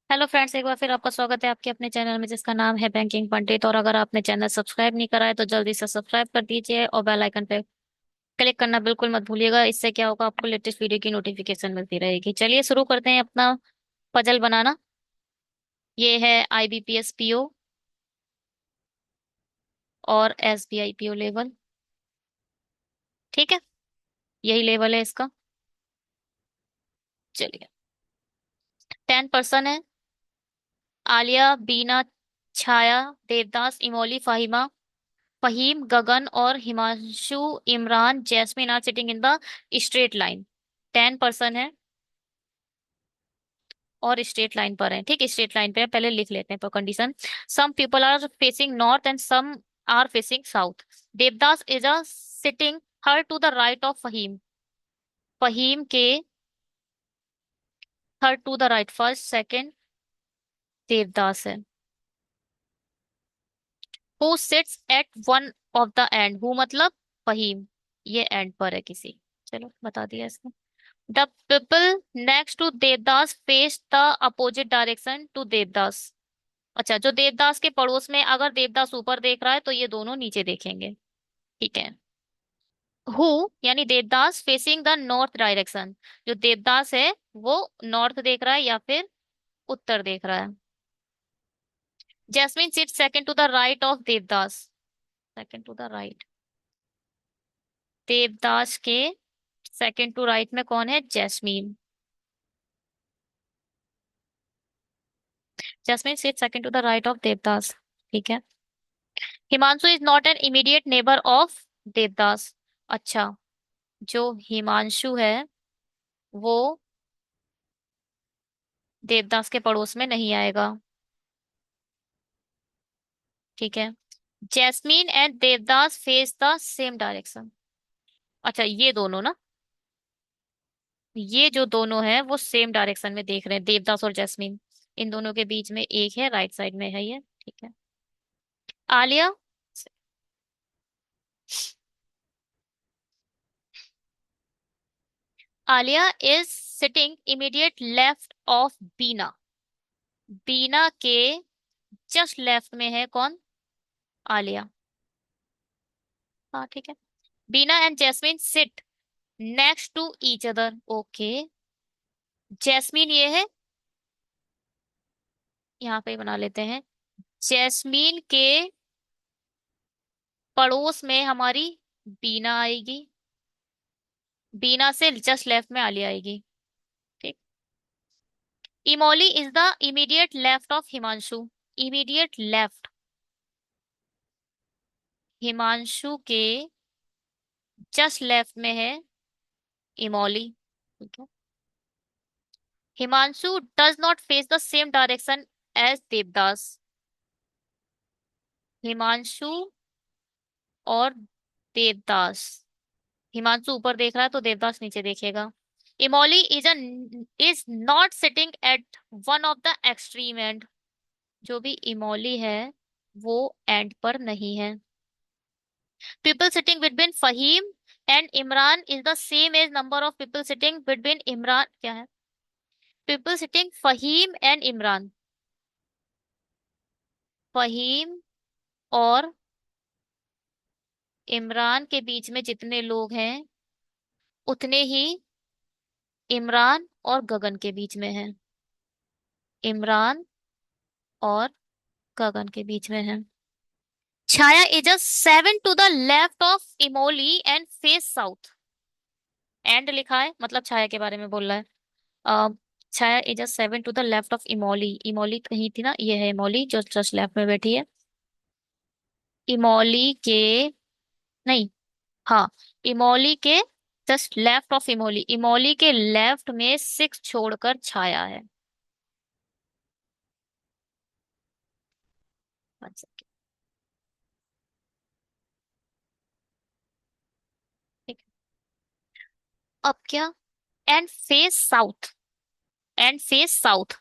Hello friends, एक बार फिर आपका स्वागत है आपके अपने चैनल में जिसका नाम है बैंकिंग पंडित। और अगर आपने चैनल सब्सक्राइब नहीं करा है तो जल्दी से सब्सक्राइब कर दीजिए और बेल आइकन पे क्लिक करना बिल्कुल मत भूलिएगा। इससे क्या होगा, आपको लेटेस्ट वीडियो की नोटिफिकेशन मिलती रहेगी। चलिए शुरू करते हैं अपना पजल बनाना। ये है आईबीपीएस पीओ और एसबीआई पीओ लेवल। ठीक है, यही लेवल है इसका। चलिए, 10% है। आलिया, बीना, छाया, देवदास, इमोली, फाहिमा, फहीम, गगन और Himanshu, Imran, Jasmine are sitting in the straight line. 10% है और स्ट्रेट लाइन पर है। ठीक, स्ट्रेट लाइन पे है। पहले लिख लेते हैं पर condition. Some people are facing north and some are facing south. Devdas is a sitting her to the right of Faheem. Faheem के her to the right, first second Devdas है। Who sits at one of the end, who मतलब फहीम, ये and पर है किसी। चलो बता दिया इसने। The people next to Devdas face the opposite direction to Devdas. अच्छा, जो देवदास के पड़ोस में, अगर देवदास ऊपर देख रहा है तो ये दोनों नीचे देखेंगे। ठीक है। हु यानी Devdas facing the north direction, जो देवदास है वो नॉर्थ देख रहा है या फिर उत्तर देख रहा है। Jasmine sit second to the right of Devdas. Second to the right, Devdas के सेकंड टू राइट में कौन है? Jasmine. Jasmine sit second to the right of Devdas. ठीक है। Himanshu is not an immediate neighbour of Devdas. अच्छा, जो हिमांशु है वो देवदास के पड़ोस में नहीं आएगा। ठीक है। Jasmine and Devdas face the same direction. अच्छा, ये दोनों ना, ये जो दोनों हैं वो सेम डायरेक्शन में देख रहे हैं, देवदास और जैस्मीन। इन दोनों के बीच में एक है, राइट साइड में है ये। ठीक है। Aliya, Aliya is sitting immediate left of Bina. Bina के जस्ट लेफ्ट में है कौन? आलिया। हाँ ठीक है। Bina and Jasmine sit next to each other. Okay, Jasmine ये है, यहाँ पे बना लेते हैं। जैस्मीन के पड़ोस में हमारी बीना आएगी। बीना से जस्ट लेफ्ट में आलिया आएगी। ठीक। Emily is the immediate left of Himanshu. Immediate left, Himanshu के जस्ट लेफ्ट में है इमोली। ठीक है। Himanshu does not face the same direction as Devdas. Himanshu और देवदास, हिमांशु ऊपर देख रहा है तो देवदास नीचे देखेगा। Emily is not sitting at one of the extreme end. जो भी इमोली है वो एंड पर नहीं है। People sitting between Faheem and Imran is the same as number of people sitting between Imran, क्या है? People sitting Faheem and Imran, Faheem और इमरान के बीच में जितने लोग हैं उतने ही इमरान और गगन के बीच में है। इमरान और गगन के बीच में है। Chhaya is a 7 to the left of Emily and face south. And लिखा है मतलब छाया के बारे में बोल रहा है। Uh, Chhaya is a 7 to the left of Emily. Emily कहीं थी ना, ये है इमोली जो जस्ट लेफ्ट में बैठी है। इमोली के, नहीं, हाँ, इमोली के जस्ट लेफ्ट ऑफ इमोली। इमोली के लेफ्ट में 6 छोड़कर छाया है। One second, ठीक है। अब क्या? And face south, and face south.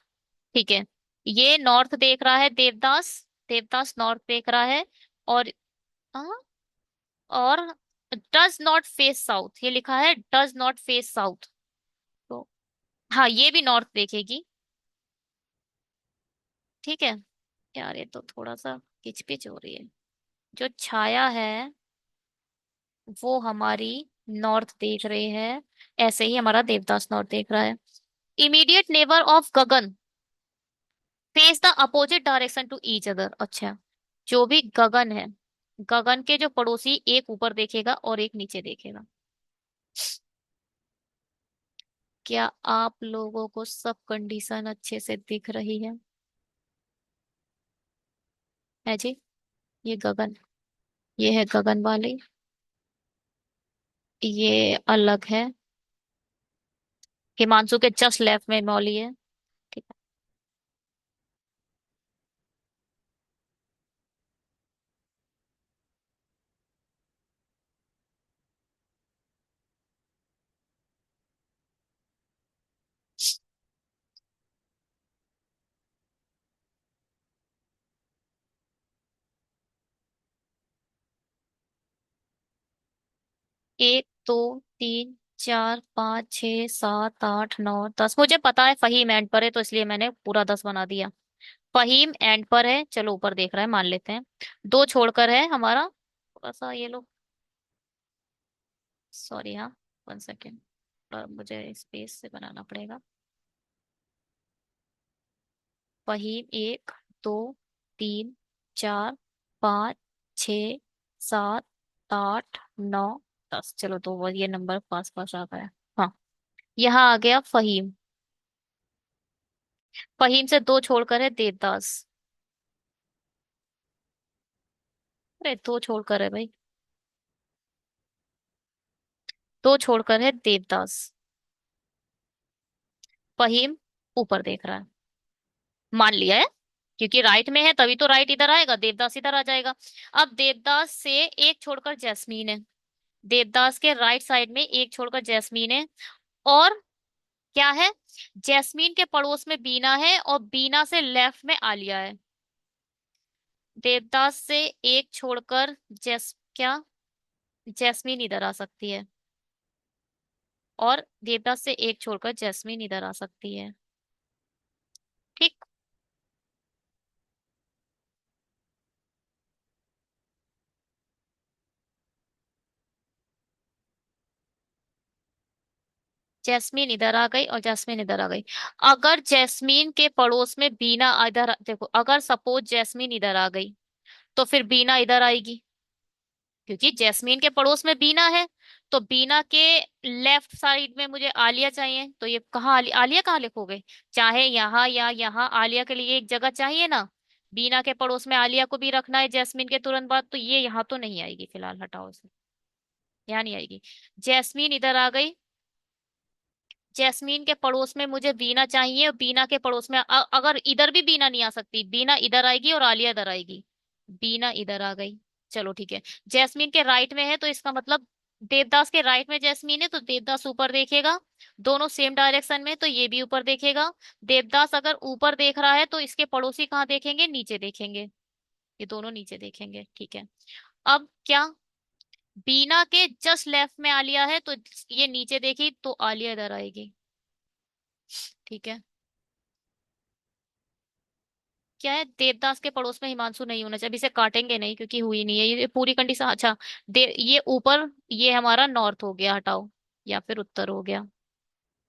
ठीक है। ये नॉर्थ देख रहा है देवदास, देवदास नॉर्थ देख रहा है। और हाँ, और डज नॉट फेस साउथ, ये लिखा है डज नॉट फेस साउथ। तो हाँ, ये भी नॉर्थ देखेगी। ठीक है। यार ये तो थोड़ा सा किचपिच हो रही है। जो छाया है वो हमारी नॉर्थ देख रहे हैं, ऐसे ही हमारा देवदास नॉर्थ देख रहा है। Immediate neighbour of Gagan face the opposite direction to each other. अच्छा, जो भी गगन है, गगन के जो पड़ोसी, एक ऊपर देखेगा और एक नीचे देखेगा। क्या आप लोगों को सब कंडीशन अच्छे से दिख रही है जी? ये गगन, ये है गगन वाली, ये अलग है। हिमांशु के जस्ट लेफ्ट में मौली है। ठीक है। एक, दो, तीन, चार, पाँच, छः, सात, आठ, नौ, 10, मुझे पता है फहीम एंड पर है तो इसलिए मैंने पूरा 10 बना दिया। फहीम एंड पर है, चलो ऊपर देख रहा है मान लेते हैं। दो छोड़कर है हमारा, थोड़ा सा ये लोग, सॉरी हाँ, 1 सेकेंड, मुझे स्पेस से बनाना पड़ेगा। फहीम, एक, दो, तीन, चार, पाँच, छ, सात, आठ, नौ, 10, चलो तो वो ये नंबर पास पास आ गया। हाँ, यहाँ आ गया फहीम। फहीम से दो छोड़कर है देवदास। अरे दो छोड़कर है भाई, दो छोड़कर है देवदास। फहीम ऊपर देख रहा है, मान लिया है, क्योंकि राइट में है तभी तो राइट इधर आएगा, देवदास इधर आ जाएगा। अब देवदास से एक छोड़कर जैस्मीन है, देवदास के राइट साइड में एक छोड़कर जैस्मीन है। और क्या है, जैस्मीन के पड़ोस में बीना है और बीना से लेफ्ट में आलिया है। देवदास से एक छोड़कर क्या जैस्मीन इधर आ सकती है, और देवदास से एक छोड़कर जैस्मीन इधर आ सकती है। ठीक। जैस्मीन इधर आ गई और जैस्मीन इधर आ गई। अगर जैस्मीन के पड़ोस में बीना इधर, देखो अगर सपोज जैस्मीन इधर आ गई तो फिर बीना इधर आएगी, क्योंकि जैस्मीन के पड़ोस में बीना है। तो बीना के लेफ्ट साइड में मुझे आलिया चाहिए, तो ये कहाँ आलिया कहाँ लिखोगे? चाहे यहाँ या यहाँ, आलिया के लिए एक जगह चाहिए ना। बीना के पड़ोस में आलिया को भी रखना है जैस्मीन के तुरंत बाद, तो ये यहाँ तो नहीं आएगी, फिलहाल हटाओ इसे, यहाँ नहीं आएगी। जैस्मीन इधर आ गई, जैस्मीन के पड़ोस में मुझे बीना चाहिए, और बीना के पड़ोस में अगर इधर भी बीना नहीं आ सकती, बीना इधर आएगी और आलिया इधर आएगी। बीना इधर आ गई, चलो ठीक है। जैस्मीन के राइट में है तो इसका मतलब देवदास के राइट में जैस्मीन है तो देवदास ऊपर देखेगा। दोनों सेम डायरेक्शन में तो ये भी ऊपर देखेगा। देवदास अगर ऊपर देख रहा है तो इसके पड़ोसी कहाँ देखेंगे? नीचे देखेंगे। ये दोनों नीचे देखेंगे, ठीक है। अब क्या, बीना के जस्ट लेफ्ट में आलिया है तो ये नीचे देखी तो आलिया इधर आएगी। ठीक है। क्या है, देवदास के पड़ोस में हिमांशु नहीं होना चाहिए, अभी इसे काटेंगे नहीं क्योंकि हुई नहीं है ये पूरी कंडीशन। अच्छा, ये ऊपर, ये हमारा नॉर्थ हो गया, हटाओ, या फिर उत्तर हो गया।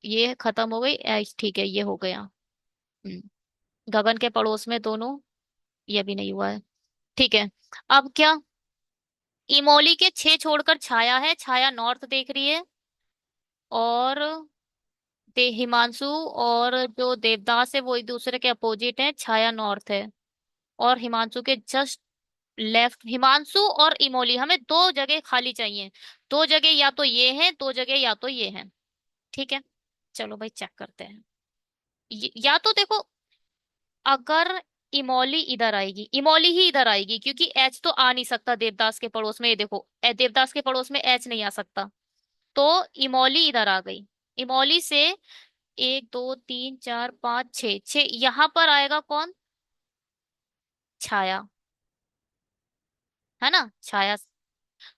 ये खत्म हो गई ठीक है, ये हो गया। हम्म। गगन के पड़ोस में दोनों, ये भी नहीं हुआ है। ठीक है। अब क्या, इमोली के 6 छोड़कर छाया है, छाया नॉर्थ देख रही है। और हिमांशु और जो देवदास है वो एक दूसरे के अपोजिट है, छाया नॉर्थ है। और हिमांशु के जस्ट लेफ्ट, हिमांशु और इमोली, हमें दो जगह खाली चाहिए। दो जगह या तो ये है, दो जगह या तो ये है। ठीक है, चलो भाई चेक करते हैं। या तो देखो, अगर इमोली इधर आएगी, इमोली ही इधर आएगी, क्योंकि एच तो आ नहीं सकता देवदास के पड़ोस में, ये देखो देवदास के पड़ोस में एच नहीं आ सकता। तो इमोली इधर आ गई। इमोली से एक, दो, तीन, चार, पाँच, छ, छ यहाँ पर आएगा कौन? छाया, है ना, छाया।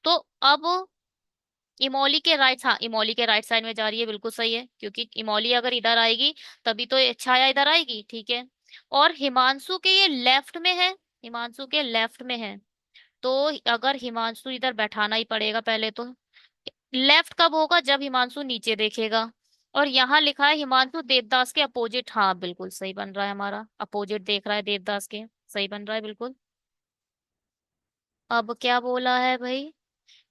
तो अब इमोली के राइट, हाँ इमोली के राइट साइड में जा रही है, बिल्कुल सही है, क्योंकि इमोली अगर इधर आएगी तभी तो ये छाया इधर आएगी, ठीक है। और हिमांशु के ये लेफ्ट में है, हिमांशु के लेफ्ट में है। तो अगर हिमांशु इधर बैठाना ही पड़ेगा पहले तो। लेफ्ट कब होगा, जब हिमांशु नीचे देखेगा। और यहाँ लिखा है हिमांशु देवदास के अपोजिट, हाँ बिल्कुल सही बन रहा है, हमारा अपोजिट देख रहा है देवदास के। सही बन रहा है बिल्कुल। अब क्या बोला है भाई,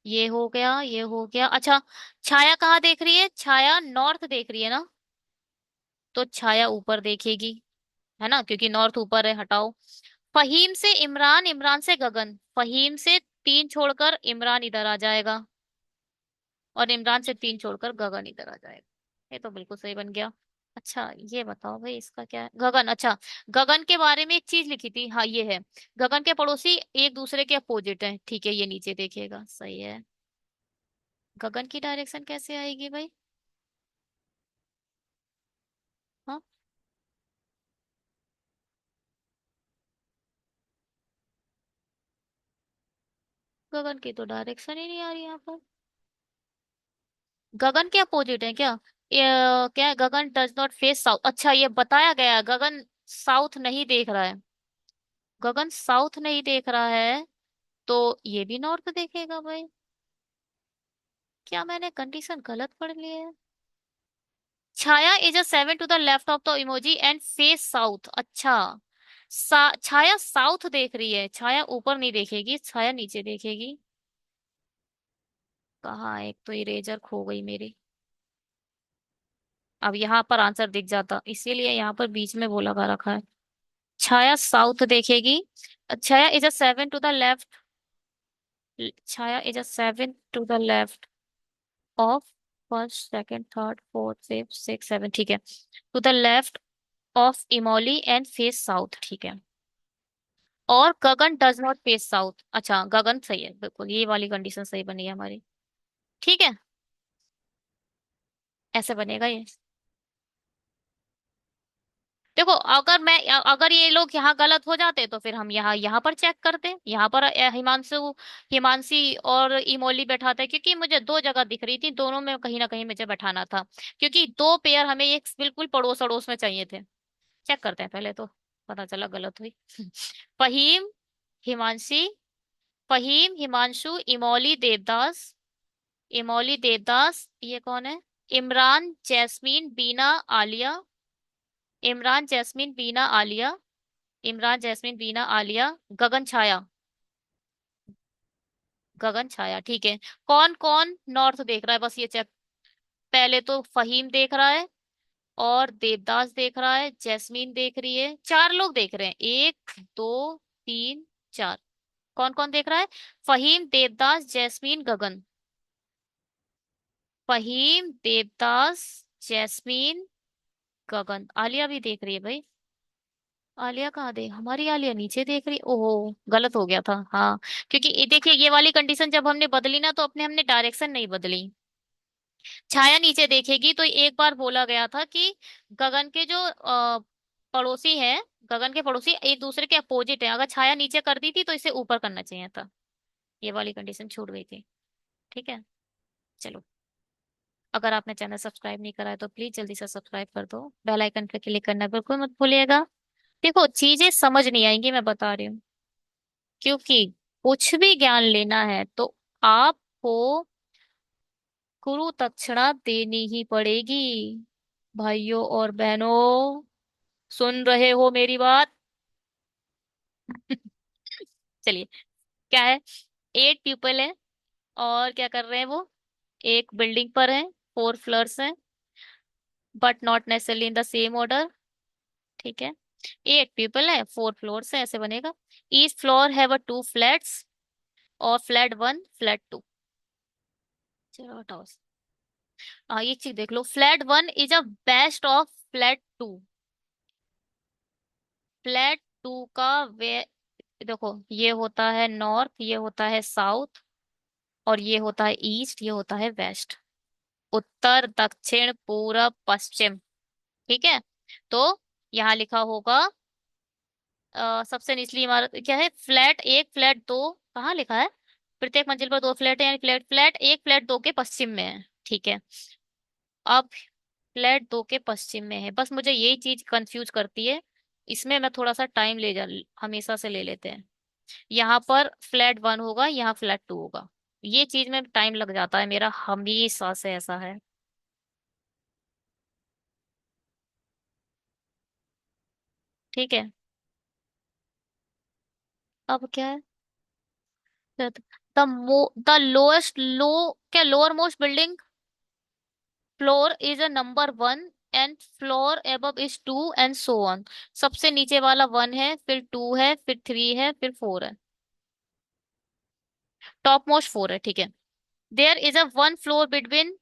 ये हो गया, ये हो गया। अच्छा, छाया कहाँ देख रही है, छाया नॉर्थ देख रही है ना, तो छाया ऊपर देखेगी, है ना, क्योंकि नॉर्थ ऊपर है, हटाओ। फहीम से इमरान, इमरान से गगन, फहीम से तीन छोड़कर इमरान इधर आ जाएगा, और इमरान से तीन छोड़कर गगन इधर आ जाएगा। ये तो बिल्कुल सही बन गया। अच्छा ये बताओ भाई, इसका क्या है, गगन, अच्छा। गगन के बारे में एक चीज लिखी थी, हाँ ये है। गगन के पड़ोसी एक दूसरे के अपोजिट है, ठीक है, ये नीचे देखेगा, सही है। गगन की डायरेक्शन कैसे आएगी भाई। हाँ, गगन की तो डायरेक्शन ही नहीं आ रही यहाँ पर। गगन के अपोजिट है क्या, ये क्या है, गगन डज नॉट फेस साउथ, अच्छा ये बताया गया है, गगन साउथ नहीं देख रहा है। गगन साउथ नहीं देख रहा है, तो ये भी नॉर्थ देखेगा भाई। क्या मैंने कंडीशन गलत पढ़ ली है। Chhaya is a seven to the left of the emoji and face south, अच्छा। छाया साउथ देख रही है, छाया ऊपर नहीं देखेगी, छाया नीचे देखेगी। कहाँ, एक तो इरेजर खो गई मेरी। अब यहाँ पर आंसर दिख जाता, इसीलिए यहाँ पर बीच में वो लगा रखा है। छाया साउथ देखेगी। Chhaya is a seven to the left, Chhaya is a seven to the left of first second third fourth fifth six seven, ठीक है, to the left of Emily and face south, ठीक है। और Gagan does not face south, अच्छा गगन सही है बिल्कुल, ये वाली कंडीशन सही बनी है हमारी। ठीक है, ऐसे बनेगा ये। देखो अगर मैं, अगर ये लोग यहाँ गलत हो जाते तो फिर हम यहाँ यहाँ पर चेक करते, यहाँ पर हिमांशु, हिमांशी और इमोली बैठाते, क्योंकि मुझे दो जगह दिख रही थी, दोनों में कहीं ना कहीं मुझे बैठाना था, क्योंकि दो पेयर हमें एक बिल्कुल पड़ोस अड़ोस में चाहिए थे। चेक करते हैं पहले तो, पता चला गलत हुई। फहीम, हिमांशी, फहीम हिमांशु इमोली देवदास, इमोली देवदास, ये कौन है, इमरान जैस्मीन बीना आलिया, इमरान जैस्मीन बीना आलिया, इमरान जैस्मीन बीना आलिया, गगन छाया, गगन छाया, ठीक है। कौन कौन नॉर्थ देख रहा है, बस ये चेक। पहले तो फहीम देख रहा है, और देवदास देख रहा है, जैस्मीन देख रही है, चार लोग देख रहे हैं, एक दो तीन चार। कौन कौन देख रहा है, फहीम देवदास जैस्मीन गगन, फहीम देवदास जैस्मीन गगन, आलिया भी देख रही है भाई। आलिया कहाँ दे, हमारी आलिया नीचे देख रही, ओहो गलत हो गया था, हाँ। क्योंकि देखिए ये वाली कंडीशन जब हमने बदली ना, तो अपने हमने डायरेक्शन नहीं बदली। छाया नीचे देखेगी, तो एक बार बोला गया था कि गगन के जो पड़ोसी हैं, गगन के पड़ोसी एक दूसरे के अपोजिट है, अगर छाया नीचे कर दी थी तो इसे ऊपर करना चाहिए था, ये वाली कंडीशन छूट गई थी। ठीक है, चलो। अगर आपने चैनल सब्सक्राइब नहीं करा है तो प्लीज जल्दी से सब्सक्राइब कर दो, बेल आइकन पे क्लिक करना बिल्कुल मत भूलिएगा। देखो चीजें समझ नहीं आएंगी, मैं बता रही हूँ, क्योंकि कुछ भी ज्ञान लेना है तो आपको गुरु दक्षिणा देनी ही पड़ेगी। भाइयों और बहनों, सुन रहे हो मेरी बात। चलिए, क्या है, 8 पीपल है, और क्या कर रहे हैं वो, एक बिल्डिंग पर है, 4 फ्लोर्स हैं, but not necessarily in the same order, ठीक है। 8 पीपल है, 4 फ्लोर्स है, ऐसे बनेगा। Each floor have a 2 flats, और फ्लैट 1 फ्लैट 2। चलो हटाओ। हाँ ये चीज देख लो, flat 1 is a best of flat 2, flat 2 का वे, देखो ये होता है नॉर्थ, ये होता है साउथ, और ये होता है ईस्ट, ये होता है वेस्ट, उत्तर दक्षिण पूरब पश्चिम, ठीक है। तो यहाँ लिखा होगा, सबसे निचली इमारत क्या है, फ्लैट 1 फ्लैट 2, कहाँ लिखा है, प्रत्येक मंजिल पर 2 फ्लैट है, यानी फ्लैट 1 फ्लैट 2 के पश्चिम में है, ठीक है। अब फ्लैट 2 के पश्चिम में है, बस मुझे यही चीज कंफ्यूज करती है, इसमें मैं थोड़ा सा टाइम ले जा हमेशा से ले लेते हैं। यहाँ पर फ्लैट 1 होगा, यहाँ फ्लैट 2 होगा। ये चीज में टाइम लग जाता है मेरा, हमेशा से ऐसा है। ठीक है। अब क्या है? द लोएस्ट लो, क्या lower most building floor is a number 1 and floor above is 2 and so on. सबसे नीचे वाला 1 है, फिर 2 है, फिर 3 है, फिर 4 है। टॉप मोस्ट 4 है, ठीक है। There is a one floor between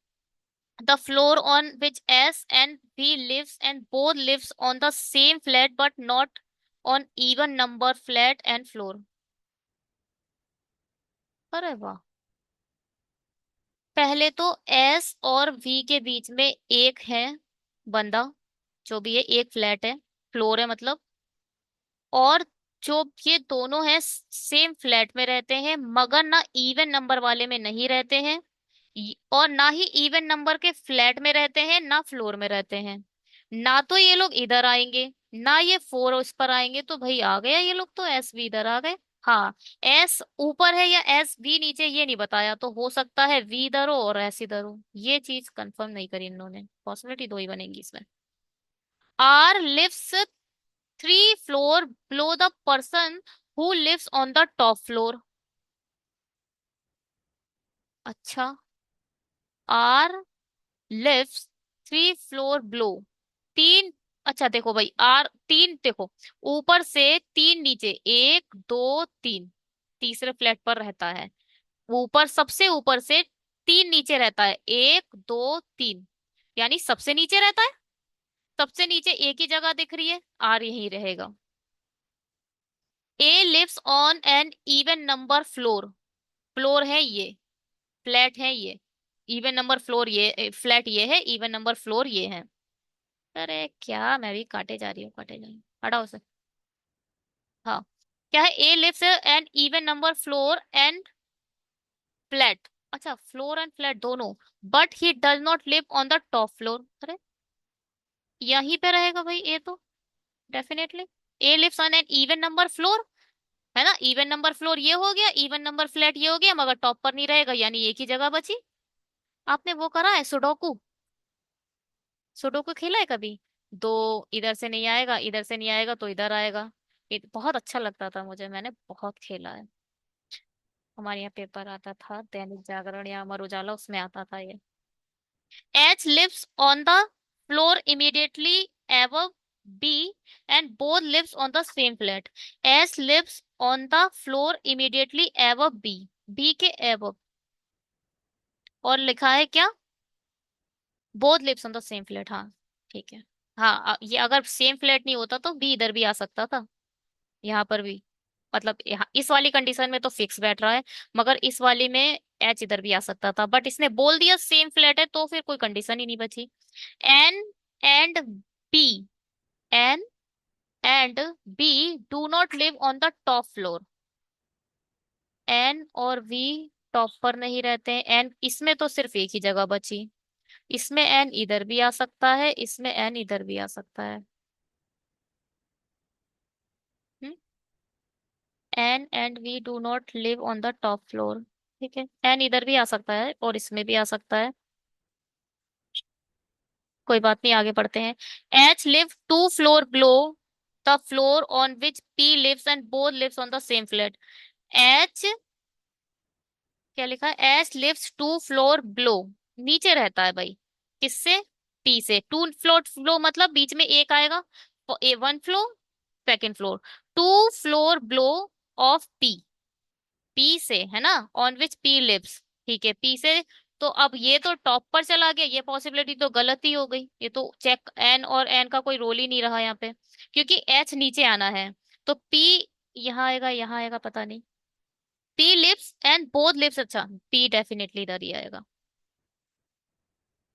the floor on which S and V lives and both lives on the same flat but not on even number flat and floor। अरे वाह। पहले तो S और V के बीच में एक है बंदा, जो भी है एक फ्लैट है, फ्लोर है मतलब। और जो ये दोनों हैं सेम फ्लैट में रहते हैं, मगर ना इवन नंबर वाले में नहीं रहते हैं, और ना ही इवन नंबर के फ्लैट में रहते हैं, ना फ्लोर में रहते हैं। ना तो ये लोग इधर आएंगे, ना ये 4 उस पर आएंगे, तो भाई आ गया ये लोग, तो एस भी इधर आ गए। हाँ। एस ऊपर है या एस भी नीचे ये नहीं बताया, तो हो सकता है वी इधर हो और एस इधर हो। ये चीज कंफर्म नहीं करी इन्होंने, पॉसिबिलिटी दो ही बनेगी इसमें। R lives 3 floor below the person who lives on the top floor। अच्छा। आर लिव्स 3 फ्लोर below, तीन। अच्छा देखो भाई, आर तीन देखो, ऊपर से तीन नीचे, 1 2 3, तीसरे फ्लैट पर रहता है। ऊपर सबसे ऊपर से तीन नीचे रहता है, 1 2 3, यानी सबसे नीचे रहता है। सबसे नीचे एक ही जगह दिख रही है, आर यही रहेगा। A lives on an even number floor, floor है ये, फ्लैट है ये। इवन नंबर फ्लोर ये, फ्लैट ये है, इवन नंबर फ्लोर ये है। अरे क्या, मैं भी काटे जा रही हूँ, काटे जा रही हूँ, हटाओ से। हाँ। क्या है? A lives an even number floor and flat. अच्छा, फ्लोर एंड फ्लैट दोनों। But he does not live on the top floor. अरे यहीं पे रहेगा भाई ए तो, definitely. A lives on an even number floor, है ना, इवन नंबर फ्लोर ये हो गया, इवन नंबर फ्लैट ये हो गया, मगर टॉप पर नहीं रहेगा, यानी एक ही जगह बची। आपने वो करा है सुडोकू? सुडोकू खेला है कभी? दो, इधर से नहीं आएगा, इधर से नहीं आएगा तो इधर आएगा। ये बहुत अच्छा लगता था मुझे, मैंने बहुत खेला है। हमारे यहाँ पेपर आता था, दैनिक जागरण या अमर उजाला, उसमें आता था ये। H lives on the floor immediately above B and both lives on the same flat। S lives on the floor immediately above B, B के above। और लिखा है क्या? Both lives on the same flat, हाँ। ठीक है। हाँ, ये अगर सेम फ्लैट नहीं होता तो बी इधर भी आ सकता था, यहाँ पर भी। मतलब यहाँ इस वाली कंडीशन में तो फिक्स बैठ रहा है, मगर इस वाली में एच इधर भी आ सकता था, बट इसने बोल दिया सेम फ्लैट है, तो फिर कोई कंडीशन ही नहीं बची। N and B, N and B do not live on the top floor. N और वी टॉप पर नहीं रहते हैं, एन इसमें तो सिर्फ एक ही जगह बची। इसमें एन इधर भी आ सकता है, इसमें एन इधर भी आ सकता है। N and V do not live on the top floor. ठीक है, एन इधर भी आ सकता है और इसमें भी आ सकता है। कोई बात नहीं, आगे बढ़ते हैं। H live 2 floor below the floor on which P lives and both lives on the same flat. H, क्या लिखा है? एच लिव्स 2 फ्लोर बिलो, नीचे रहता है भाई, किससे? पी से। 2 फ्लोर, फ्लो मतलब बीच में एक आएगा, ए 1 floor, second floor. 2 floor below of P, P से, है ना, ऑन विच पी लिव्स। ठीक है, पी से। तो अब ये तो टॉप पर चला गया, ये पॉसिबिलिटी तो गलत ही हो गई, ये तो चेक, एन और एन का कोई रोल ही नहीं रहा यहाँ पे, क्योंकि एच नीचे आना है। तो पी यहाँ आएगा, यहाँ आएगा, पता नहीं। P lives and both lives, अच्छा, पी डेफिनेटली इधर ही आएगा।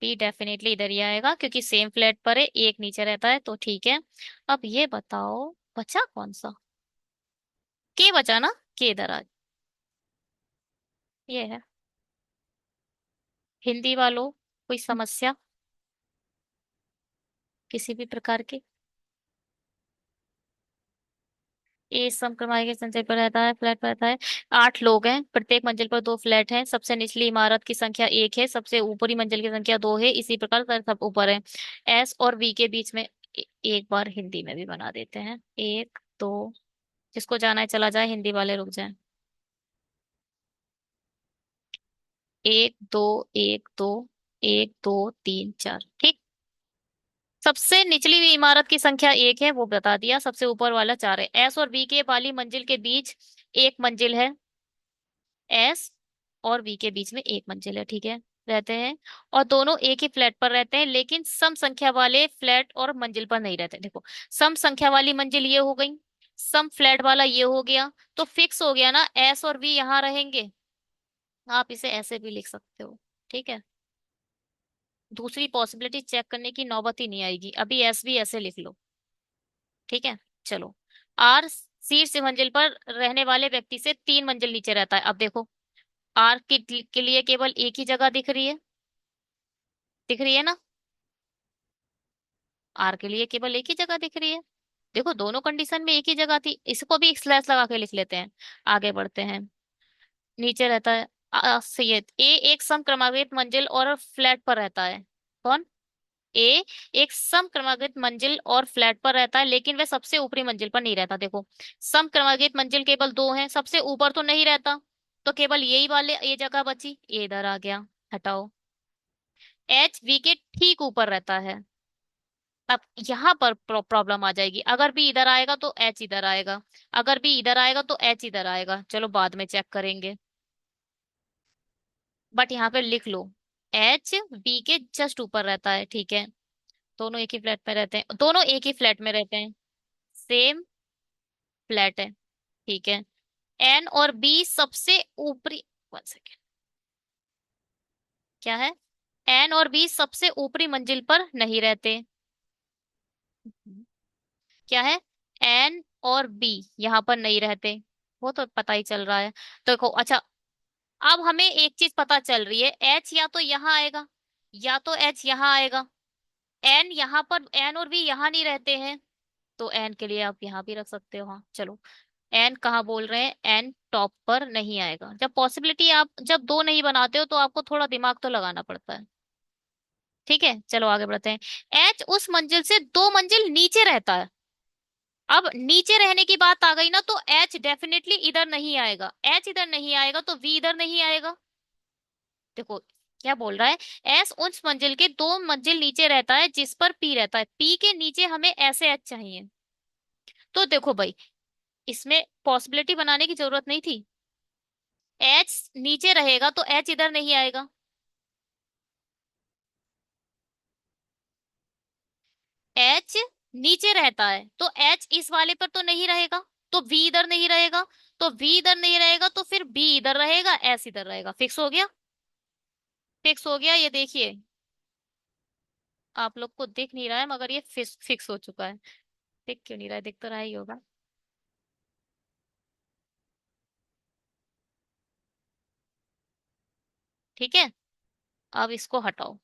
पी डेफिनेटली इधर ही आएगा, क्योंकि सेम फ्लैट पर है, एक नीचे रहता है, तो ठीक है। अब ये बताओ, बचा कौन सा? के बचा ना, के इधर आ, ये है। हिंदी वालों, कोई समस्या, किसी भी प्रकार की? ए समक्रमाई के संचय पर रहता है, फ्लैट पर रहता है। 8 लोग हैं, प्रत्येक मंजिल पर 2 फ्लैट हैं, सबसे निचली इमारत की संख्या 1 है, सबसे ऊपरी मंजिल की संख्या 2 है, इसी प्रकार सब ऊपर है। एस और वी के बीच में एक बार हिंदी में भी बना देते हैं। 1 2, जिसको जाना है चला जाए, हिंदी वाले रुक जाए। 1 2, 1 2, 1 2 3 4, ठीक। सबसे निचली हुई इमारत की संख्या 1 है, वो बता दिया, सबसे ऊपर वाला 4 है। एस और बी के वाली मंजिल के बीच एक मंजिल है। एस और वी के बीच में एक मंजिल है, ठीक है, रहते हैं। और दोनों एक ही फ्लैट पर रहते हैं, लेकिन सम संख्या वाले फ्लैट और मंजिल पर नहीं रहते। देखो, सम संख्या वाली मंजिल ये हो गई, सम फ्लैट वाला ये हो गया, तो फिक्स हो गया ना, एस और वी यहाँ रहेंगे। आप इसे ऐसे भी लिख सकते हो, ठीक है। दूसरी पॉसिबिलिटी चेक करने की नौबत ही नहीं आएगी, अभी एस भी ऐसे लिख लो, ठीक है। चलो, आर शीर्ष मंजिल पर रहने वाले व्यक्ति से 3 मंजिल नीचे रहता है। अब देखो, आर के लिए केवल एक ही जगह दिख रही है ना, आर के लिए केवल एक ही जगह दिख रही है। देखो, दोनों कंडीशन में एक ही जगह थी, इसको भी एक स्लैश लगा के लिख लेते हैं। आगे बढ़ते हैं। नीचे रहता है सैयद ए, एक समक्रमांकित मंजिल और फ्लैट पर रहता है। कौन? ए एक समक्रमांकित मंजिल और फ्लैट पर रहता है, लेकिन वह सबसे ऊपरी मंजिल पर नहीं रहता। देखो, समक्रमांकित मंजिल केवल 2 हैं, सबसे ऊपर तो नहीं रहता, तो केवल यही वाले ये जगह बची, ये इधर आ गया, हटाओ। एच वी के ठीक ऊपर रहता है। अब यहाँ पर प्रॉब्लम आ जाएगी, अगर बी इधर आएगा तो एच इधर आएगा, अगर बी इधर आएगा तो एच इधर आएगा, चलो बाद में चेक करेंगे। बट यहाँ पे लिख लो, एच बी के जस्ट ऊपर रहता है, ठीक है। दोनों एक ही फ्लैट में रहते हैं, दोनों एक ही फ्लैट में रहते हैं, सेम फ्लैट है, ठीक है। एन और बी सबसे ऊपरी, 1 सेकेंड, क्या है? एन और बी सबसे ऊपरी मंजिल पर नहीं रहते। क्या है? एन और बी यहाँ पर नहीं रहते, वो तो पता ही चल रहा है। तो देखो, अच्छा, अब हमें एक चीज पता चल रही है, एच या तो यहाँ आएगा, या तो एच यहाँ आएगा। एन यहाँ पर, एन और बी यहाँ नहीं रहते हैं, तो एन के लिए आप यहाँ भी रख सकते हो, हाँ चलो। एन कहाँ बोल रहे हैं? एन टॉप पर नहीं आएगा। जब पॉसिबिलिटी आप जब दो नहीं बनाते हो तो आपको थोड़ा दिमाग तो लगाना पड़ता है, ठीक है। चलो आगे बढ़ते हैं। एच उस मंजिल से 2 मंजिल नीचे रहता है। अब नीचे रहने की बात आ गई ना, तो एच डेफिनेटली इधर नहीं आएगा, एच इधर नहीं आएगा तो वी इधर नहीं आएगा। देखो क्या बोल रहा है, एस उस मंजिल के 2 मंजिल नीचे रहता है जिस पर पी रहता है, पी के नीचे हमें ऐसे एच चाहिए। तो देखो भाई, इसमें पॉसिबिलिटी बनाने की जरूरत नहीं थी, एच नीचे रहेगा तो एच इधर नहीं आएगा। एच नीचे रहता है तो एच इस वाले पर तो नहीं रहेगा, तो वी इधर नहीं रहेगा, तो वी इधर नहीं रहेगा तो फिर बी इधर रहेगा, एस इधर रहेगा। फिक्स हो गया, फिक्स हो गया, ये देखिए। आप लोग को दिख नहीं रहा है, मगर ये फिक्स फिक्स हो चुका है। दिख क्यों नहीं रहा है? दिख तो रहा ही होगा। ठीक है, अब इसको हटाओ।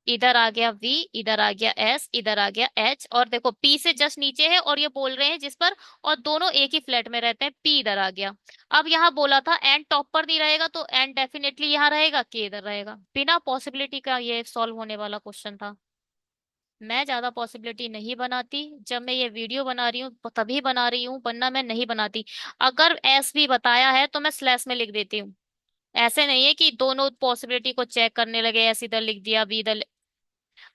इधर आ गया वी, इधर आ गया एस, इधर आ गया एच, और देखो पी से जस्ट नीचे है और ये बोल रहे हैं जिस पर, और दोनों एक ही फ्लैट में रहते हैं, पी इधर आ गया। अब यहाँ बोला था एन टॉप पर नहीं रहेगा, तो एन डेफिनेटली यहाँ रहेगा, के इधर रहेगा। बिना पॉसिबिलिटी का ये सॉल्व होने वाला क्वेश्चन था। मैं ज्यादा पॉसिबिलिटी नहीं बनाती, जब मैं ये वीडियो बना रही हूँ तभी बना रही हूँ, वरना मैं नहीं बनाती। अगर एस भी बताया है तो मैं स्लैश में लिख देती हूँ। ऐसे नहीं है कि दोनों पॉसिबिलिटी को चेक करने लगे, एस इधर लिख दिया, बी इधर।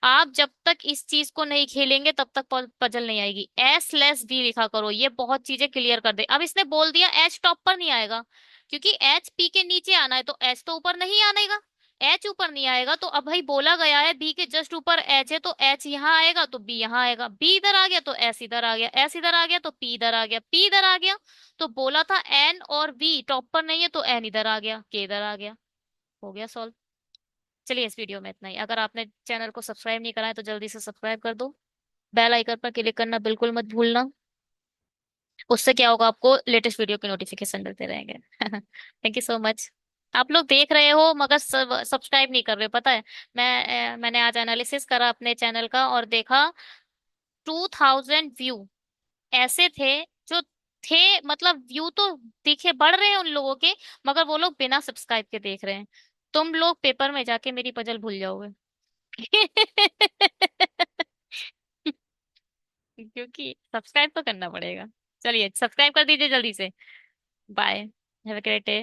आप जब तक इस चीज को नहीं खेलेंगे तब तक पजल नहीं आएगी। एस लेस बी लिखा करो, ये बहुत चीजें क्लियर कर दे। अब इसने बोल दिया एच टॉप पर नहीं आएगा, क्योंकि एच पी के नीचे आना है, तो एच तो ऊपर नहीं आनेगा, एच ऊपर नहीं आएगा। तो अब भाई बोला गया है बी के जस्ट ऊपर एच है, तो एच यहाँ आएगा तो बी यहाँ आएगा, बी इधर आ गया तो एस इधर आ गया, एस इधर आ गया तो पी इधर आ गया, पी इधर आ गया। तो बोला था एन और बी टॉप पर नहीं है, तो एन इधर आ गया, के इधर आ गया। हो गया सॉल्व। चलिए, इस वीडियो में इतना ही। अगर आपने चैनल को सब्सक्राइब नहीं करा है तो जल्दी से सब्सक्राइब कर दो, बेल आइकन पर क्लिक करना बिल्कुल मत भूलना। उससे क्या होगा, आपको लेटेस्ट वीडियो के नोटिफिकेशन मिलते रहेंगे। Thank you so much. आप लोग देख रहे हो मगर सब्सक्राइब नहीं कर रहे हो, पता है। मैंने आज एनालिसिस करा अपने चैनल का और देखा, 2000 व्यू ऐसे थे जो थे, मतलब व्यू तो दिखे बढ़ रहे हैं उन लोगों के, मगर वो लोग बिना सब्सक्राइब के देख रहे हैं। तुम लोग पेपर में जाके मेरी पजल भूल जाओगे। क्योंकि सब्सक्राइब तो करना पड़ेगा। चलिए सब्सक्राइब कर दीजिए जल्दी से। Bye. Have a great day.